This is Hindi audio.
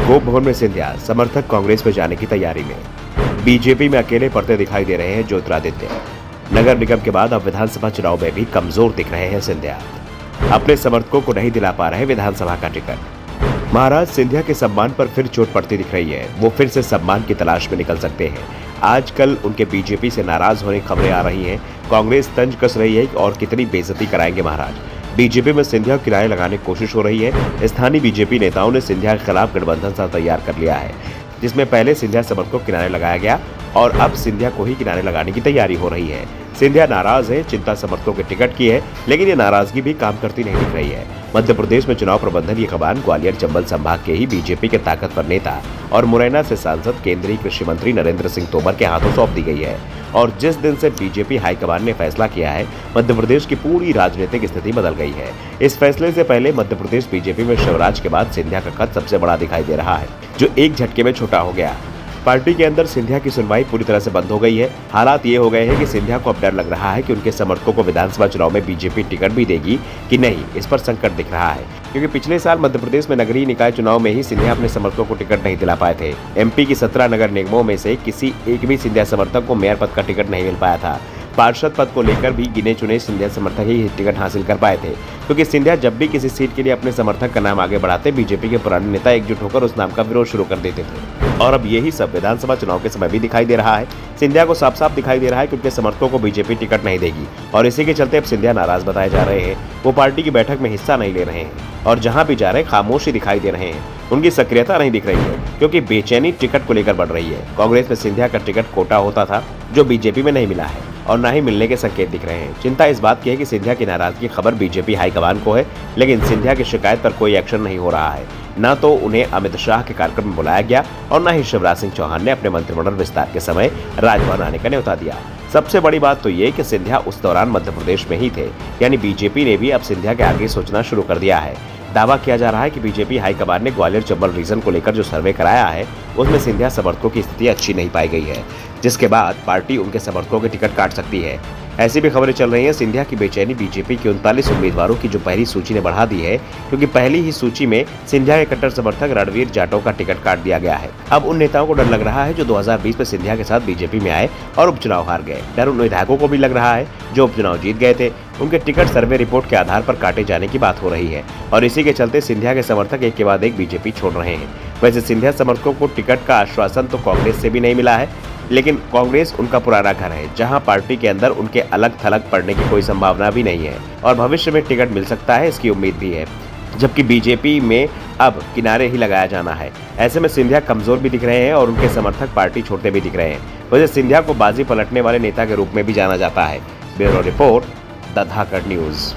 गोप भवन में सिंधिया, समर्थक कांग्रेस में जाने की तैयारी में। बीजेपी में अकेले पड़ते दिखाई दे रहे हैं ज्योतिरादित्य। नगर निगम के बाद अब विधानसभा चुनाव में भी कमजोर दिख रहे हैं सिंधिया। अपने समर्थकों को नहीं दिला पा रहे विधानसभा का टिकट। महाराज सिंधिया के सम्मान पर फिर चोट पड़ती दिख रही है। वो फिर से सम्मान की तलाश में निकल सकते हैं। आजकल उनके बीजेपी से नाराज होने की खबरें आ रही हैं। कांग्रेस तंज कस रही है और कितनी बेइज्जती कराएंगे महाराज। बीजेपी में सिंधिया को किनारे लगाने की कोशिश हो रही है। स्थानीय बीजेपी नेताओं ने सिंधिया के खिलाफ गठबंधन सा तैयार कर लिया है, जिसमें पहले सिंधिया समर्थकों को किनारे लगाया गया और अब सिंधिया को ही किनारे लगाने की तैयारी हो रही है। सिंधिया नाराज है, चिंता समर्थकों के टिकट की है, लेकिन ये नाराजगी भी काम करती नहीं दिख रही है। मध्य प्रदेश में चुनाव प्रबंधन की कमान ग्वालियर चंबल संभाग के ही बीजेपी के ताकतवर नेता और मुरैना से सांसद केंद्रीय कृषि मंत्री नरेंद्र सिंह तोमर के हाथों सौंप दी गई है। और जिस दिन से बीजेपी हाईकमान ने फैसला किया है, मध्य प्रदेश की पूरी राजनीतिक स्थिति बदल गई है। इस फैसले से पहले मध्य प्रदेश बीजेपी में शिवराज के बाद सिंधिया का कद सबसे बड़ा दिखाई दे रहा है, जो एक झटके में छोटा हो गया। पार्टी के अंदर सिंधिया की सुनवाई पूरी तरह से बंद हो गई है। हालात ये हो गए हैं कि सिंधिया को अब डर लग रहा है कि उनके समर्थकों को विधानसभा चुनाव में बीजेपी टिकट भी देगी कि नहीं, इस पर संकट दिख रहा है। क्योंकि पिछले साल मध्य प्रदेश में नगरीय निकाय चुनाव में ही सिंधिया अपने समर्थकों को टिकट नहीं दिला पाए थे। एमपी की 17 नगर निगमों में से किसी एक भी सिंधिया समर्थक को मेयर पद का टिकट नहीं मिल पाया था। पार्षद पद को लेकर भी गिने चुने सिंधिया समर्थक ही टिकट हासिल कर पाए थे, क्योंकि सिंधिया जब भी किसी सीट के लिए अपने समर्थक का नाम आगे बढ़ाते, बीजेपी के पुराने नेता एकजुट होकर उस नाम का विरोध शुरू कर देते थे। और अब यही सब विधानसभा चुनाव के समय भी दिखाई दे रहा है। सिंधिया को साफ साफ दिखाई दे रहा है कि उनके समर्थकों को बीजेपी टिकट नहीं देगी और इसी के चलते अब सिंधिया नाराज बताए जा रहे हैं। वो पार्टी की बैठक में हिस्सा नहीं ले रहे हैं और जहां भी जा रहे खामोशी दिखाई दे रहे हैं। उनकी सक्रियता नहीं दिख रही है, क्योंकि बेचैनी टिकट को लेकर बढ़ रही है। कांग्रेस में सिंधिया का टिकट कोटा होता था, जो बीजेपी में नहीं मिला है और न ही मिलने के संकेत दिख रहे हैं। चिंता इस बात की है कि सिंधिया की नाराजगी खबर बीजेपी हाईकमान को है, लेकिन सिंधिया की शिकायत पर कोई एक्शन नहीं हो रहा है। न तो उन्हें अमित शाह के कार्यक्रम में बुलाया गया और न ही शिवराज सिंह चौहान ने अपने मंत्रिमंडल विस्तार के समय राजभवन आने का न्योता दिया। सबसे बड़ी बात तो ये कि सिंधिया उस दौरान मध्य प्रदेश में ही थे, यानी बीजेपी ने भी अब सिंधिया के आगे सोचना शुरू कर दिया है। दावा किया जा रहा है कि बीजेपी हाईकमान ने ग्वालियर चंबल रीजन को लेकर जो सर्वे कराया है, उसमें सिंधिया समर्थकों की स्थिति अच्छी नहीं पाई गई है, जिसके बाद पार्टी उनके समर्थकों के टिकट काट सकती है। ऐसी भी खबरें चल रही हैं। सिंधिया की बेचैनी बीजेपी के 39 उम्मीदवारों की जो पहली सूची ने बढ़ा दी है, क्योंकि पहली ही सूची में सिंधिया के कट्टर समर्थक रणवीर जाटव का टिकट काट दिया गया है। अब उन नेताओं को डर लग रहा है जो 2020 में सिंधिया के साथ बीजेपी में आए और उपचुनाव हार गए। डर उन विधायकों को भी लग रहा है जो उपचुनाव जीत गए थे। उनके टिकट सर्वे रिपोर्ट के आधार पर काटे जाने की बात हो रही है और इसी के चलते सिंधिया के समर्थक एक के बाद एक बीजेपी छोड़ रहे हैं। वैसे सिंधिया समर्थकों को टिकट का आश्वासन तो कांग्रेस से भी नहीं मिला है, लेकिन कांग्रेस उनका पुराना घर है, जहां पार्टी के अंदर उनके अलग थलग पड़ने की कोई संभावना भी नहीं है और भविष्य में टिकट मिल सकता है, इसकी उम्मीद भी है। जबकि बीजेपी में अब किनारे ही लगाया जाना है। ऐसे में सिंधिया कमजोर भी दिख रहे हैं और उनके समर्थक पार्टी छोड़ते भी दिख रहे हैं। वैसे सिंधिया को बाजी पलटने वाले नेता के रूप में भी जाना जाता है। Bureau report, the Dhakad news.